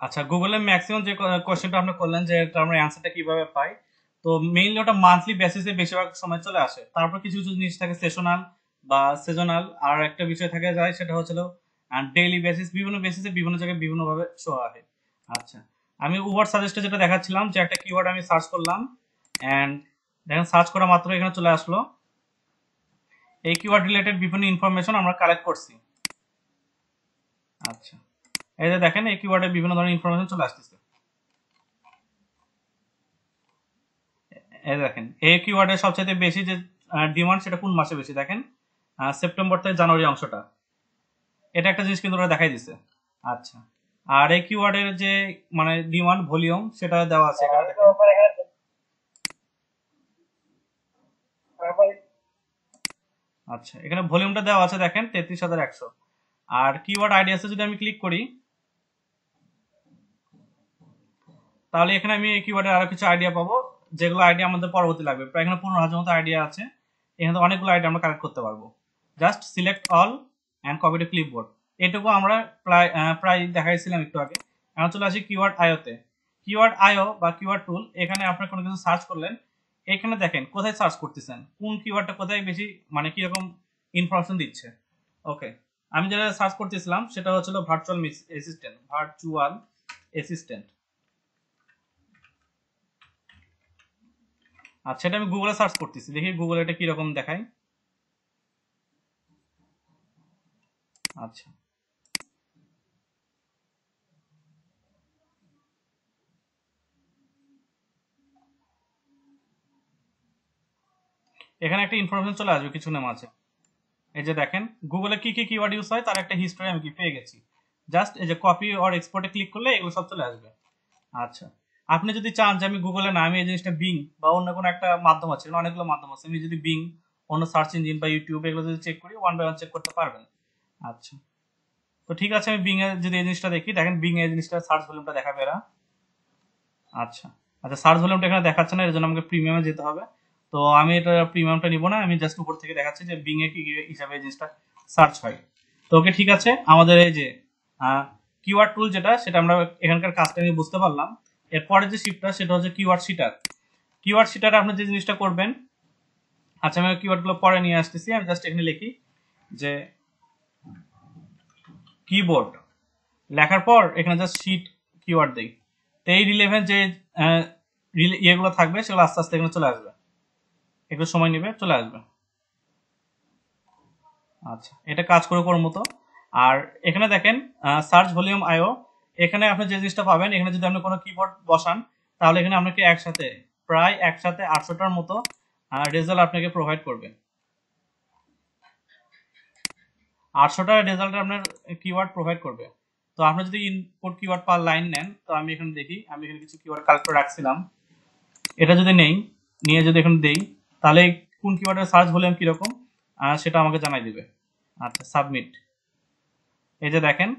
আচ্ছা, গুগলের ম্যাক্সিমাম যে কোশ্চেনটা আপনি করলেন যে এটা আমরা অ্যান্সারটা কিভাবে পাই, তো মেইনলি ওটা মান্থলি বেসিসে বেশিরভাগ সময় চলে আসে। তারপর কিছু কিছু জিনিস থাকে সেশনাল বা সিজনাল, আর একটা বিষয় থাকে যায় সেটা হচ্ছিল ডেইলি বেসিস, বিভিন্ন বেসিসে বিভিন্ন জায়গায় বিভিন্নভাবে শো আসে। আচ্ছা, আমি উবার সাজেস্টে যেটা দেখাচ্ছিলাম যে একটা কিওয়ার্ড আমি সার্চ করলাম, অ্যান্ড দেখেন সার্চ করা মাত্র এখানে চলে আসলো এই কিওয়ার্ড রিলেটেড বিভিন্ন ইনফরমেশন আমরা কালেক্ট করছি। আচ্ছা, এই যে দেখেন এই কিওয়ার্ডে বিভিন্ন ধরনের ইনফরমেশন চলে আসতেছে। এই দেখেন এই কিওয়ার্ডের সবচেয়ে বেশি যে ডিমান্ড সেটা কোন মাসে বেশি, দেখেন সেপ্টেম্বর থেকে জানুয়ারি অংশটা, এটা একটা জিনিস কিন্তু ওরা দেখাই দিছে। আচ্ছা, আর এই কিওয়ার্ডের যে মানে ডিমান্ড ভলিউম সেটা দেওয়া আছে এখানে দেখেন। আচ্ছা, এখানে ভলিউমটা দেওয়া আছে দেখেন 33,100। আর কিওয়ার্ড আইডিয়াসে যদি আমি ক্লিক করি তাহলে এখানে আমি এই কিওয়ার্ডের আরো কিছু আইডিয়া পাবো, যেগুলো আইডিয়া আমাদের পরবর্তী লাগবে। প্রায় এখানে 15,000 মতো আইডিয়া আছে, এখানে অনেকগুলো আইডিয়া আমরা কালেক্ট করতে পারবো। Just select all and copy to clipboard, এটুকু আমরা প্রায় দেখাইছিলাম একটু আগে। এখন চলে আসি কিওয়ার্ড আয়োতে। কিওয়ার্ড আয়ো বা কিওয়ার্ড টুল, এখানে আপনার কোনো কিছু সার্চ করলেন, এখানে দেখেন কোথায় সার্চ করতেছেন, কোন কিওয়ার্ডটা কোথায় বেশি মানে কিরকম ইনফরমেশন দিচ্ছে। ওকে, আমি যেটা সার্চ করতেছিলাম সেটা হচ্ছিল ভার্চুয়াল অ্যাসিস্ট্যান্ট, ভার্চুয়াল অ্যাসিস্ট্যান্ট। আচ্ছা, এটা আমি গুগলে সার্চ করতেছি, দেখি গুগলে এটা কিরকম দেখায়। আচ্ছা, এখানে একটা ইনফরমেশন চলে আসবে কিছুক্ষণের মাঝে। এই যে দেখেন গুগলে কি কি কিওয়ার্ড ইউজ হয় তার একটা হিস্ট্রি আমি কি পেয়ে গেছি। জাস্ট এই যে কপি অর এক্সপোর্টে ক্লিক করলে এগুলো সব চলে আসবে। আচ্ছা, আপনি যদি চান যে আমি গুগলে না, আমি এই জিনিসটা বিং বা অন্য কোনো একটা মাধ্যম আছে, অনেকগুলো মাধ্যম আছে, আমি যদি বিং অন্য সার্চ ইঞ্জিন বা ইউটিউব এগুলো যদি চেক করি ওয়ান বাই ওয়ান চেক করতে পারবেন। আচ্ছা, তো ঠিক আছে, আমি বিং এ যদি এই জিনিসটা দেখি, দেখেন বিং এর জিনিসটা সার্চ ভলিউমটা দেখাবে এরা। আচ্ছা, আচ্ছা, সার্চ ভলিউমটা এখানে দেখাচ্ছে না, এর জন্য আমাকে প্রিমিয়ামে যেতে হবে। তো আমি এটা প্রিমিয়ামটা নিব না, আমি জাস্ট উপর থেকে দেখাচ্ছি যে বিং এ কি কি হিসাবে এই জিনিসটা সার্চ হয়। তো ওকে, ঠিক আছে, আমাদের এই যে কিওয়ার্ড টুল যেটা, সেটা আমরা এখানকার কাজটা আমি বুঝতে পারলাম। এরপরে যে শিফটটা সেটা হচ্ছে কিওয়ার্ড শিটার। কিওয়ার্ড শিটারে আপনি যে জিনিসটা করবেন, আচ্ছা আমি কিওয়ার্ড গুলো পরে নিয়ে আসতেছি, আমি জাস্ট এখানে লিখি যে কিবোর্ড, লেখার পর এখানে জাস্ট শিট কিওয়ার্ড দেই। তো এই রিলেভেন্ট যে ইয়েগুলো থাকবে সেগুলো আস্তে আস্তে এখানে চলে আসবে, একটু সময় নেবে, চলে আসবে। আচ্ছা, এটা কাজ করে কোন মতো। আর এখানে দেখেন সার্চ ভলিউম আইও, এখানে আপনি যে জিনিসটা পাবেন, এখানে যদি আপনি কোনো কিবোর্ড বসান তাহলে এখানে আপনাকে একসাথে প্রায় একসাথে 800টার মতো রেজাল্ট আপনাকে প্রোভাইড করবে। 800টা রেজাল্ট আপনার কিওয়ার্ড প্রোভাইড করবে। তো আপনি যদি ইনপুট কিওয়ার্ড পার লাইন নেন, তো আমি এখানে দেখি, আমি এখানে কিছু কিওয়ার্ড কালেক্ট করে রাখছিলাম, এটা যদি নেই, নিয়ে যদি এখানে দেই, তাহলে কোন কিওয়ার্ডের সার্চ ভলিউম কিরকম সেটা আমাকে জানাই দিবে। আচ্ছা, সাবমিট। এই যে দেখেন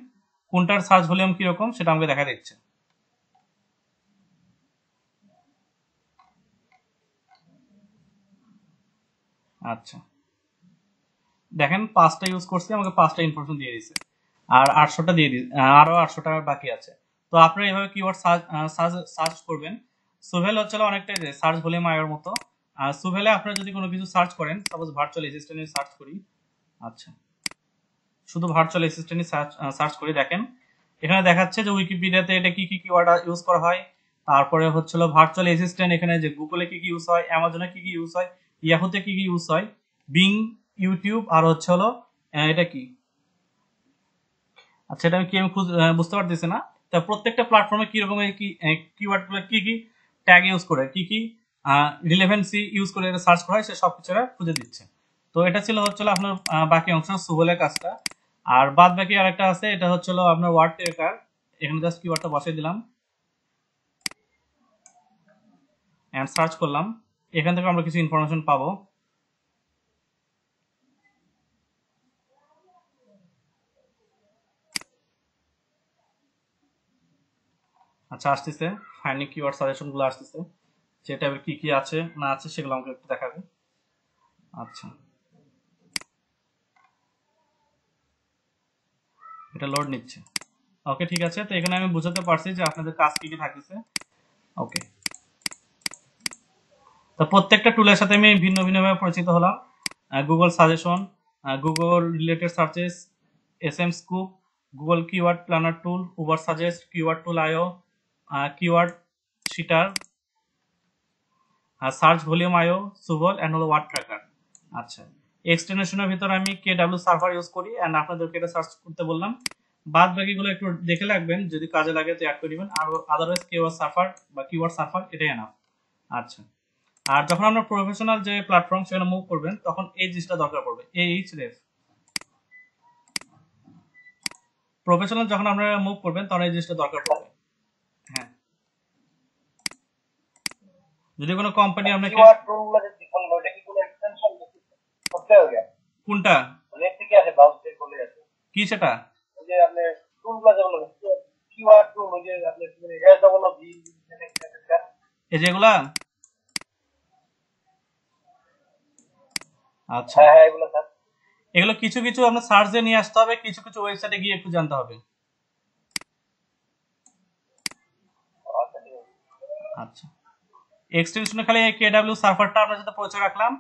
কোনটার সার্চ ভলিউম কিরকম সেটা আমাকে দেখা দিচ্ছে। আচ্ছা, দেখেন 5টা ইউজ করছি, আমাকে 5টা ইনফরমেশন দিয়ে দিচ্ছে, আর 800টা দিয়ে আরো 800টা বাকি আছে। তো আপনারা এইভাবে কিওয়ার্ড সার্চ করবেন। সুভেল হচ্ছে অনেকটা সার্চ ভলিউম আয়ের মতো। আর সুভেলে আপনারা যদি কোনো কিছু সার্চ করেন, সাপোজ ভার্চুয়াল অ্যাসিস্ট্যান্ট সার্চ করি। আচ্ছা, শুধু ভার্চুয়াল অ্যাসিস্ট্যান্ট সার্চ করি, দেখেন এখানে দেখাচ্ছে যে উইকিপিডিয়াতে এটা কি কি কিওয়ার্ড ইউজ করা হয়। তারপরে হচ্ছিল ভার্চুয়াল অ্যাসিস্ট্যান্ট, এখানে যে গুগলে কি কি ইউজ হয়, অ্যামাজনে কি কি ইউজ হয়, ইয়াহুতে কি কি ইউজ হয়, বিং, ইউটিউব, আর হচ্ছে হলো এটা কি। আচ্ছা, এটা আমি কি আমি বুঝতে পারতেছি না। তা প্রত্যেকটা প্ল্যাটফর্মে কি রকমের কি কিওয়ার্ড গুলো কি কি ট্যাগ ইউজ করে, কি কি রিলেভেন্সি ইউজ করে এটা সার্চ করা হয়, সে সবকিছু এরা খুঁজে দিচ্ছে। তো এটা ছিল হচ্ছিল আপনার বাকি অংশ সুবলের কাজটা। আর বাদ বাকি আরেকটা আছে, এটা হচ্ছিল আপনার ওয়ার্ড ট্রেকার। এখানে জাস্ট কিওয়ার্ডটা বসিয়ে দিলাম এন্ড সার্চ করলাম, এখান থেকে আমরা কিছু ইনফরমেশন পাবো। আচ্ছা, আসতেছে ফাইন্ডিং কিওয়ার্ড সাজেশন গুলো আসতেছে, যে টাইপের কি কি আছে না আছে সেগুলো আমাকে একটু দেখাবে। আচ্ছা, এটা লোড নিচ্ছে। ওকে, ঠিক আছে। তো এখানে আমি বুঝাতে পারছি যে আপনাদের কাজ কি কি থাকতেছে। ওকে, তো প্রত্যেকটা টুলের সাথে আমি ভিন্ন ভিন্নভাবে পরিচিত হলাম। Google suggestion, Google related searches, SEM scoop, Google keyword planner tool, Uber suggest, keyword tool IO, keyword sheeter, search volume IO, Soovle and হলো ওয়ার্ড ট্র্যাকার। আচ্ছা, এক্সটেনশনের ভিতরে আমি কেডব্লিউ সার্ভার ইউজ করি অ্যান্ড আপনাদেরকে এটা সার্চ করতে বললাম। বাদ বাকিগুলো একটু দেখে রাখবেন, যদি কাজে লাগে তো অ্যাড করে দিবেন, আর আদারওয়াইজ কিওয়ার্ড সার্ভার বা কিওয়ার্ড সার্ভার এটাই এনাফ। আচ্ছা, আর যখন আপনার প্রফেশনাল যে প্ল্যাটফর্ম সেখানে মুভ করবেন তখন এই জিনিসটা দরকার পড়বে, এইচরেফ। প্রফেশনাল যখন আপনারা মুভ করবেন তখন এই জিনিসটা দরকার পড়বে। হ্যাঁ, যদি কোনো কোম্পানি আপনাকে কোনটা কি সেটা এই যেগুলা, আচ্ছা এগুলো কিছু কিছু আপনার সার্চ দিয়ে নিয়ে আসতে হবে, কিছু কিছু ওয়েবসাইটে গিয়ে একটু জানতে হবে। আচ্ছা, এক্সটেনশনে খালি কেডব্লিউ সার্ভারটা আপনার সাথে পরিচয় রাখলাম।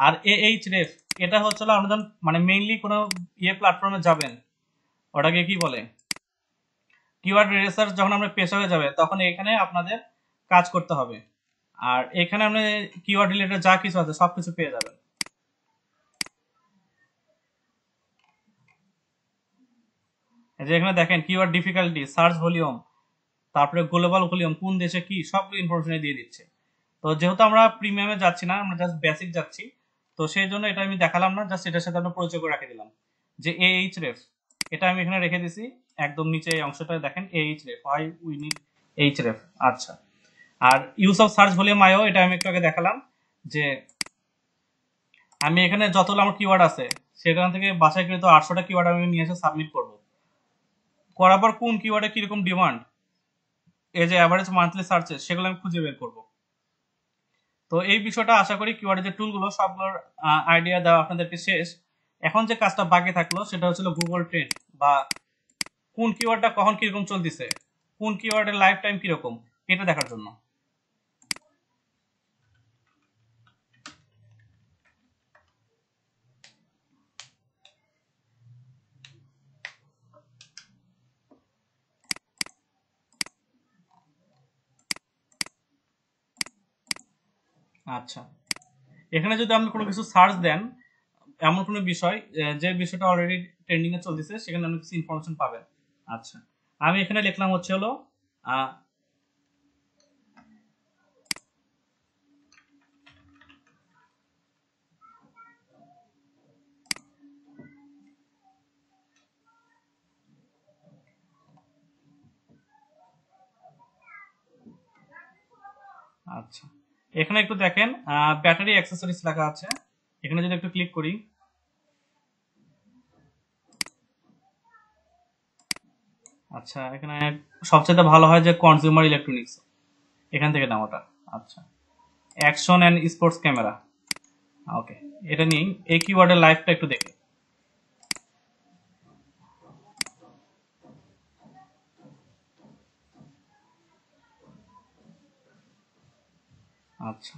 আর এইচরেফ এটা হচ্ছে আপনাদের মানে মেইনলি কোনো প্ল্যাটফর্মে যাবেন, ওটাকে কি বলে কিওয়ার্ড রিসার্চ, যখন আমরা পেশা হয়ে যাবে তখন এখানে আপনাদের কাজ করতে হবে। আর এখানে আপনি কিওয়ার্ড রিলেটেড যা কিছু আছে সবকিছু পেয়ে যাবেন। এই যে এখানে দেখেন কিওয়ার্ড ডিফিকাল্টি, সার্চ ভলিউম, তারপরে গ্লোবাল ভলিউম, কোন দেশে কি, সবগুলো ইনফরমেশন দিয়ে দিচ্ছে। তো যেহেতু আমরা প্রিমিয়ামে যাচ্ছি না, আমরা জাস্ট বেসিক যাচ্ছি, তো সেই জন্য এটা আমি দেখালাম না, জাস্ট এটার সাথে আমরা পরিচয় করে রেখে দিলাম যে এইচরেফ। এটা আমি এখানে রেখে দিছি একদম নিচে এই অংশটা দেখেন, এইচরেফ, হোয়াই উই নিড এইচরেফ। আচ্ছা, আর ইউজ অফ সার্চ ভলিউম আইও এটা আমি একটু আগে দেখালাম যে আমি এখানে যতগুলো আমার কিওয়ার্ড আছে সেখান থেকে বাছাইকৃত 800টা কিওয়ার্ড আমি নিয়ে এসে সাবমিট করব। করার পর কোন কিওয়ার্ডে কিরকম ডিমান্ড, এই যে অ্যাভারেজ মান্থলি সার্চেস, সেগুলো আমি খুঁজে বের করব। তো এই বিষয়টা আশা করি কিওয়ার্ডের যে টুলগুলো সবগুলোর আইডিয়া দেওয়া আপনাদেরকে শেষ। এখন যে কাজটা বাকি থাকলো সেটা হচ্ছিল গুগল ট্রেন্ড, বা কোন কিওয়ার্ডটা কখন কিরকম চলতেছে, কোন কিওয়ার্ডের লাইফ টাইম কিরকম, এটা দেখার জন্য। আচ্ছা, এখানে যদি আপনি কোনো কিছু সার্চ দেন, এমন কোনো বিষয় যে বিষয়টা অলরেডি ট্রেন্ডিং এ চলতেছে, সেখানে আপনি কিছু ইনফরমেশন পাবেন। আচ্ছা, আমি এখানে লিখলাম হচ্ছে হলো আচ্ছা, এখানে একটু দেখেন ব্যাটারি অ্যাক্সেসরিজ লেখা আছে, এখানে যদি একটু ক্লিক করি, আচ্ছা এখানে সবচেয়ে ভালো হয় যে কনজিউমার ইলেকট্রনিক্স, এখান থেকে নামাটা। আচ্ছা, অ্যাকশন অ্যান্ড স্পোর্টস ক্যামেরা, ওকে, এটা নিয়ে এই কিওয়ার্ডের লাইফটা একটু দেখি। আচ্ছা,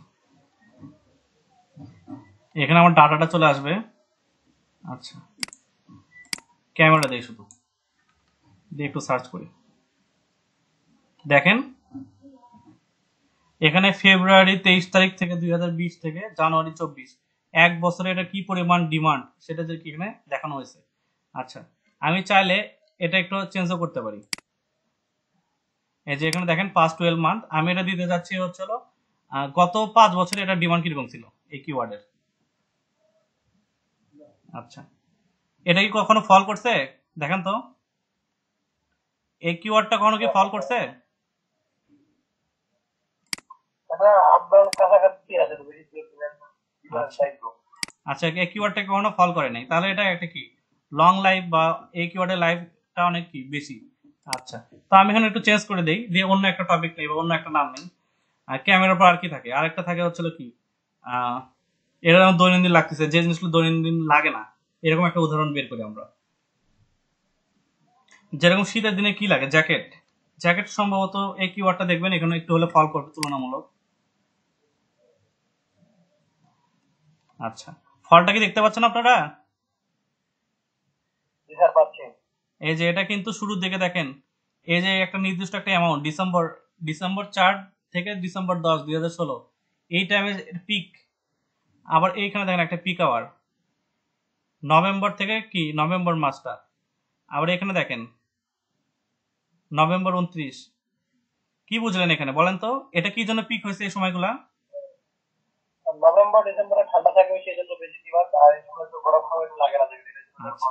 এখানে আমার ডাটাটা চলে আসবে। আচ্ছা, ক্যামেরা দেই, শুধু দিয়ে একটু সার্চ করি, দেখেন এখানে ফেব্রুয়ারি 23 তারিখ থেকে 2020 থেকে জানুয়ারি 24, এক বছরে এটা কি পরিমাণ ডিমান্ড সেটা যে এখানে দেখানো হয়েছে। আচ্ছা, আমি চাইলে এটা একটু চেঞ্জও করতে পারি। এই যে এখানে দেখেন পাস্ট 12 মান্থ, আমি এটা দিতে যাচ্ছি হচ্ছিল গত 5 বছরে এটা ডিমান্ড কিরকম ছিল এই কিওয়ার্ডের। আচ্ছা, এটা কি কখনো ফল করছে দেখেন তো, এই কিওয়ার্ডটা কখনো কি ফল করছে? আচ্ছা, এই কিওয়ার্ডটা কখনো ফল করে নাই, তাহলে এটা একটা কি লং লাইফ, বা এই কিওয়ার্ডের লাইফটা অনেক কি বেশি। আচ্ছা, তো আমি এখানে একটু চেঞ্জ করে দেই, দিয়ে অন্য একটা টপিক নেই বা অন্য একটা নাম নেই। আর ক্যামেরার পর আর কি থাকে, আরেকটা থাকে হচ্ছিল কি এটা দৈনন্দিন লাগতেছে, যে জিনিসগুলো দৈনন্দিন লাগে না, এরকম একটা উদাহরণ বের করি আমরা। যেরকম শীতের দিনে কি লাগে, জ্যাকেট। জ্যাকেট সম্ভবত এই কিওয়ার্ডটা দেখবেন এখানে একটু হলে ফল করবে তুলনামূলক। আচ্ছা, ফলটা কি দেখতে পাচ্ছেন আপনারা? এই যে এটা কিন্তু শুরুর দিকে দেখেন, এই যে একটা নির্দিষ্ট একটা অ্যামাউন্ট, ডিসেম্বর 4 থেকে ডিসেম্বর 10 2016 এই টাইমে পিক। আবার এইখানে দেখেন একটা পিক আওয়ার নভেম্বর থেকে, কি নভেম্বর মাসটা। আবার এখানে দেখেন নভেম্বর 29। কি বুঝলেন এখানে বলেন তো, এটা কি জন্য পিক হয়েছে এই সময়গুলা? নভেম্বর ডিসেম্বরে ঠান্ডা থাকে বেশি, এজন্য বেশি ডিমান্ড, আর এই সময় তো গরম সময় লাগে না দেখতে। আচ্ছা,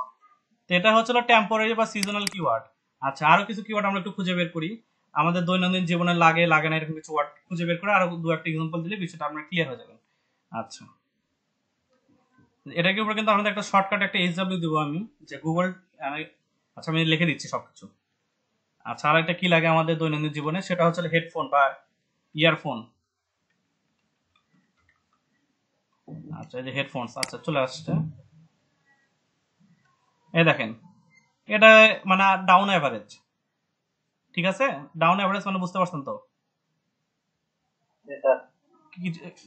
তো এটা হচ্ছিল টেম্পোরারি বা সিজনাল কিওয়ার্ড। আচ্ছা, আরো কিছু কিওয়ার্ড আমরা একটু খুঁজে বের করি, আমাদের দৈনন্দিন জীবনে লাগে লাগে না এরকম কিছু ওয়ার্ড খুঁজে বের করে আরো দু একটা এক্সাম্পল দিলে বিষয়টা আপনার ক্লিয়ার হয়ে যাবে। আচ্ছা, এটাকে উপরে কিন্তু আমাদের একটা শর্টকাট একটা এইচডব্লিউ দিব আমি, যে গুগল। আচ্ছা, আমি লিখে দিচ্ছি সবকিছু। আচ্ছা, আর একটা কি লাগে আমাদের দৈনন্দিন জীবনে, সেটা হচ্ছে হেডফোন বা ইয়ারফোন। আচ্ছা, এই যে হেডফোনস, আচ্ছা চলে আসছে। এই দেখেন, এটা মানে ডাউন অ্যাভারেজ, ঠিক আছে? ডাউন অ্যাভারেজ মানে বুঝতে পারছেন তো?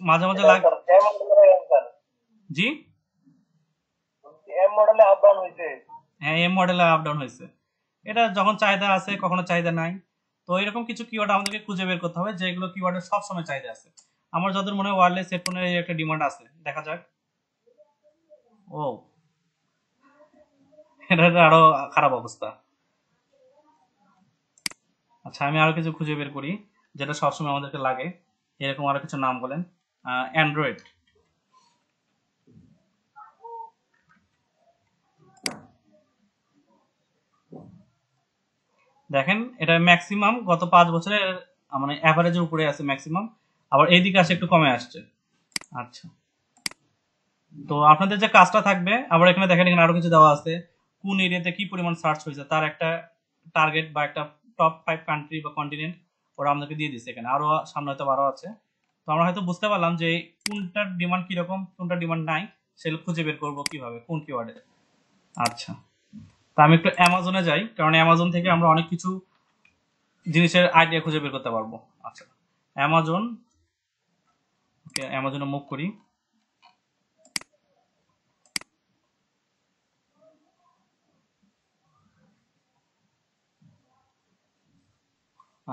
মাঝে মাঝে লাগে। জি, হ্যাঁ, এম মডেলে আপ ডাউন হয়েছে। এটা যখন চাহিদা আছে কখনো চাহিদা নাই। তো এরকম কিছু কিওয়ার্ড আমাদেরকে খুঁজে বের করতে হবে যেগুলো কিওয়ার্ডের সবসময় চাহিদা আছে। আমার যতদূর মনে হয় ওয়্যারলেস হেডফোনের একটা ডিমান্ড আছে, দেখা যাক। ও, এটা আরো খারাপ অবস্থা। আচ্ছা, আমি আরো কিছু খুঁজে বের করি যেটা সবসময় আমাদেরকে লাগে, এরকম আরো কিছু নাম বলেন। অ্যান্ড্রয়েড। দেখেন, এটা ম্যাক্সিমাম গত 5 বছরে মানে অ্যাভারেজের উপরে আছে ম্যাক্সিমাম, আবার এইদিকে আসে একটু কমে আসছে। আচ্ছা, তো আপনাদের যে কাজটা থাকবে, আবার এখানে দেখেন এখানে আরো কিছু দেওয়া আছে, কোন এরিয়াতে কি পরিমাণ সার্চ হয়েছে তার একটা টার্গেট বা একটা টপ 5 কান্ট্রি বা কন্টিনেন্ট ওরা আমাদেরকে দিয়ে দিচ্ছে। এখানে আরো সামনে হয়তো আরো আছে। তো আমরা হয়তো বুঝতে পারলাম যে কোনটার ডিমান্ড কিরকম, কোনটার ডিমান্ড নাই, সেগুলো খুঁজে বের করবো কিভাবে কোন কিওয়ার্ডে। আচ্ছা, তা আমি একটু অ্যামাজনে যাই, কারণ অ্যামাজন থেকে আমরা অনেক কিছু জিনিসের আইডিয়া খুঁজে বের করতে পারবো। আচ্ছা, অ্যামাজন, ওকে অ্যামাজনে মুভ করি।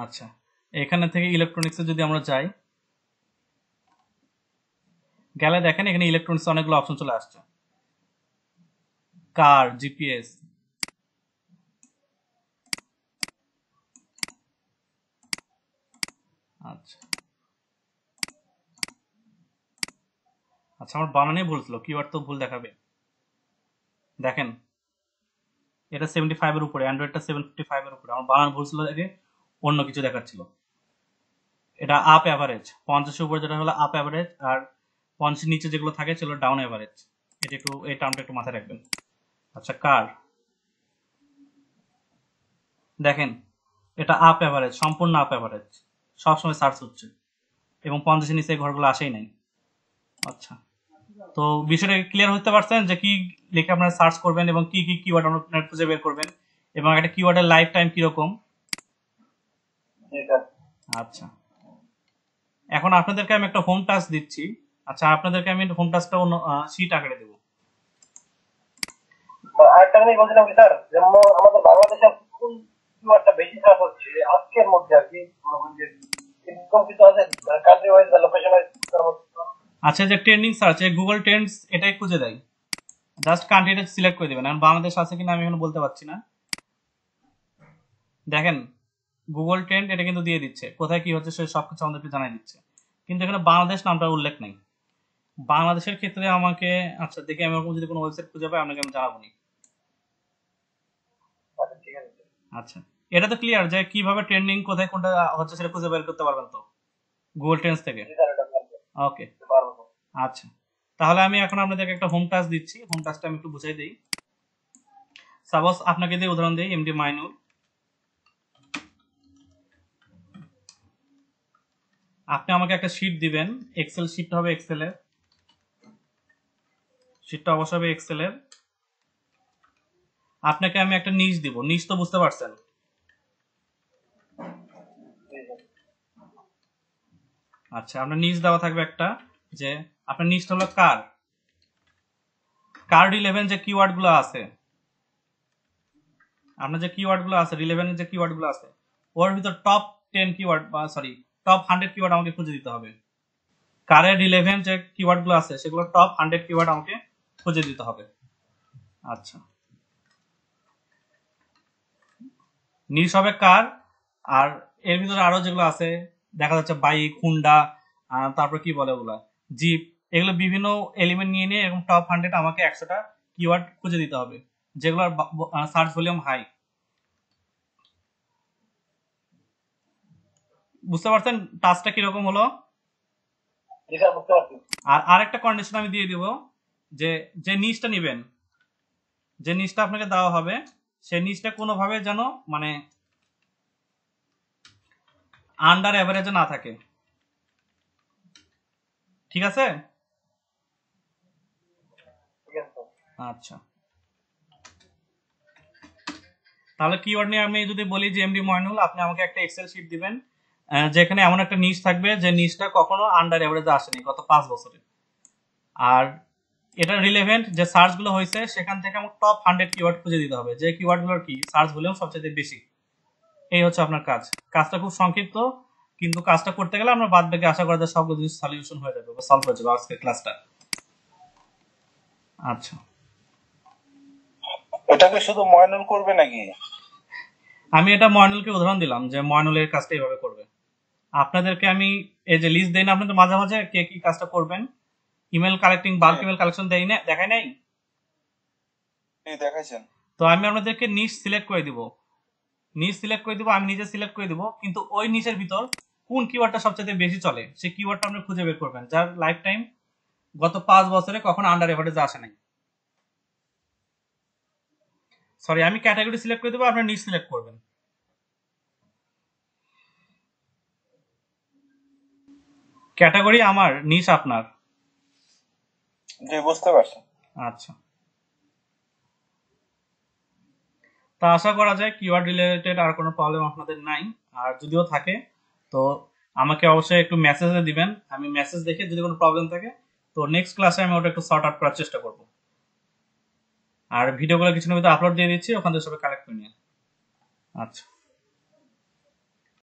আচ্ছা, এখানে থেকে ইলেকট্রনিক্সে যদি আমরা যাই, গেলে দেখেন এখানে ইলেকট্রনিক্স অনেকগুলো অপশন চলে আসছে, কার, জিপিএস। আচ্ছা আচ্ছা, আমার বানানেই ভুল ছিল, কিওয়ার্ড তো ভুল দেখাবে। দেখেন, এটা 75 এর উপরে, অ্যান্ড্রয়েডটা 755 এর উপরে, আমার বানান ভুল ছিল দেখে অন্য কিছু দেখাচ্ছিল। এটা আপ অ্যাভারেজ, 50 উপরে যেটা হলো আপ অ্যাভারেজ, আর 50 নিচে যেগুলো থাকে সেগুলো ডাউন অ্যাভারেজ। এটা একটু, এই টার্মটা একটু মাথায় রাখবেন। আচ্ছা, কার, দেখেন এটা আপ অ্যাভারেজ, সম্পূর্ণ আপ অ্যাভারেজ, সবসময় সার্চ হচ্ছে, এবং 50 নিচে এই ঘরগুলো আসেই নাই। আচ্ছা, তো বিষয়টা ক্লিয়ার হতে পারছেন যে কি লিখে আপনারা সার্চ করবেন এবং কি কি কিওয়ার্ড আপনারা খুঁজে বের করবেন, এবং একটা কিওয়ার্ডের লাইফ টাইম কিরকম। আচ্ছা, এখন আপনাদেরকে আমি একটা হোম টাস্ক দিচ্ছি। আচ্ছা, আপনাদেরকে আমি হোম টাস্কটা অন্য শীট আকারে দেবো। আরেকটা জিনিস বলছিলাম কি স্যার, যেমন আমাদের বাংলাদেশে কোন কিওয়ার্ডটা বেশি সার্চ হচ্ছে আজকের মধ্যে আর কি, এরকম কিছু আছে কান্ট্রি ওয়াইজ বা লোকেশন ওয়াইজ? আচ্ছা, যে ট্রেন্ডিং সার্চ, গুগল ট্রেন্ডস এটাই খুঁজে দেয়, জাস্ট কান্ট্রিটা সিলেক্ট করে দেবেন। এখন বাংলাদেশ আছে কিনা আমি এখন বলতে পারছি না। দেখেন, গুগল ট্রেন্ড এটা কিন্তু দিয়ে দিচ্ছে কোথায় কি হচ্ছে, সে সবকিছু আমাদেরকে জানাই দিচ্ছে, কিন্তু এখানে বাংলাদেশ নামটা উল্লেখ নেই। বাংলাদেশের ক্ষেত্রে আমাকে, আচ্ছা দেখি আমি ওরকম যদি কোনো ওয়েবসাইট খুঁজে পাই আপনাকে আমি জানাবো নি। ঠিক আছে। আচ্ছা, এটা তো ক্লিয়ার যে কিভাবে ট্রেন্ডিং কোথায় কোনটা হচ্ছে সেটা খুঁজে বের করতে পারবেন তো গুগল ট্রেন্ডস থেকে। জি স্যার, এটা পারবো। ওকে, পারবো। আচ্ছা, তাহলে আমি এখন আপনাদেরকে একটা হোম টাস্ক দিচ্ছি, হোম টাস্কটা আমি একটু বুঝাই দিই। সাপোজ আপনাকে দিয়ে উদাহরণ দিই, এমডি মাইনুল, আপনি আমাকে একটা শীট দিবেন, এক্সেল শীটটা হবে এক্সেলের, শীটটা অবশ্যই হবে এক্সেলের। আপনাকে আমি একটা নিচ দিব, নিচ তো বুঝতে পারছেন। আচ্ছা, আপনার নিচ দেওয়া থাকবে একটা, যে আপনার নিচটা হলো কার, কার রিলেভেন্ট যে কিওয়ার্ড গুলো আছে, আপনার যে কিওয়ার্ড গুলো আছে রিলেভেন্ট যে কিওয়ার্ড গুলো আছে, ওর ভিতর টপ 10 কিওয়ার্ড বা সরি টপ 100 কিওয়ার্ড আমাকে খুঁজে দিতে হবে। কারের রিলেভেন্ট যে কিওয়ার্ড গুলো আছে সেগুলো টপ 100 কিওয়ার্ড আমাকে খুঁজে দিতে হবে। আচ্ছা, নিচ হবে কার, আর এর ভিতরে আরো যেগুলো আছে দেখা যাচ্ছে বাইক, হুন্ডা, তারপর কি বলে ওগুলা, জিপ, এগুলো বিভিন্ন এলিমেন্ট নিয়ে নিয়ে এরকম টপ 100 আমাকে 100টা কিওয়ার্ড খুঁজে দিতে হবে যেগুলোর সার্চ ভলিউম হাই। বুঝতে পারছেন টাস্কটা কিরকম হলো? জি স্যার, বুঝতে পারছি। আর আরেকটা কন্ডিশন আমি দিয়ে দিব, যে যে নিচটা নিবেন, যে নিচটা আপনাকে দেওয়া হবে সেই নিচটা কোনোভাবে যেন মানে আন্ডার এভারেজে না থাকে, ঠিক আছে? ঠিক আছে স্যার। আচ্ছা, তাহলে কিওয়ার্ড নিয়ে আমি যদি বলি যে এমডি ময়নুল, আপনি আমাকে একটা এক্সেল শিট দিবেন যেখানে এমন একটা নিচ থাকবে যে নিচটা কখনো আন্ডার এভারেজে আসেনি গত 5 বছরে, আর এটা রিলেভেন্ট যে সার্চ গুলো হয়েছে সেখান থেকে আমাকে টপ 100 কিওয়ার্ড খুঁজে দিতে হবে যে কিওয়ার্ড গুলোর কি সার্চ ভলিউম সবচেয়ে বেশি। এই হচ্ছে আপনার কাজ। কাজটা খুব সংক্ষিপ্ত, কিন্তু কাজটা করতে গেলে আমরা বাদ বাকি আশা করা যায় সবগুলো জিনিস সলিউশন হয়ে যাবে বা সলভ হয়ে যাবে আজকের ক্লাসটা। আচ্ছা, এটাকে শুধু ময়নুল করবে নাকি? আমি এটা ময়নুলকে উদাহরণ দিলাম যে ময়নুলের কাজটা এইভাবে করবে। আপনাদেরকে আমি এই যে লিস্ট দেই না আপনাদের মাঝে মাঝে কে কি কাজটা করবেন, email collecting, bulk email collection দেই না, দেখাই নাই? এই দেখাইছেন। তো আমি আপনাদেরকে নিচ সিলেক্ট করে দিব, নিচ সিলেক্ট করে দিব, আমি নিজে সিলেক্ট করে দিব, কিন্তু ওই নিচের ভিতর কোন কিওয়ার্ডটা সবচেয়ে বেশি চলে সেই কিওয়ার্ডটা আপনি খুঁজে বের করবেন যার লাইফ টাইম গত 5 বছরে কখনো আন্ডার এভারেজে আসে নাই। সরি, আমি ক্যাটাগরি সিলেক্ট করে দেবো, আপনার নিচ সিলেক্ট করবেন। ক্যাটাগরি আমার, নিচ আপনার। জি, বুঝতে পারছি। আচ্ছা, তা আশা করা যায় কিওয়ার্ড রিলেটেড আর কোনো প্রবলেম আপনাদের নাই, আর যদিও থাকে তো আমাকে অবশ্যই একটু মেসেজে দিবেন, আমি মেসেজ দেখে যদি কোনো প্রবলেম থাকে তো নেক্সট ক্লাসে আমি ওটা একটু সর্ট আউট করার চেষ্টা করব। আর ভিডিওগুলো কিছু ভিতরে আপলোড দিয়ে দিচ্ছি, ওখান থেকে সবাই কালেক্ট করে নিয়ে। আচ্ছা।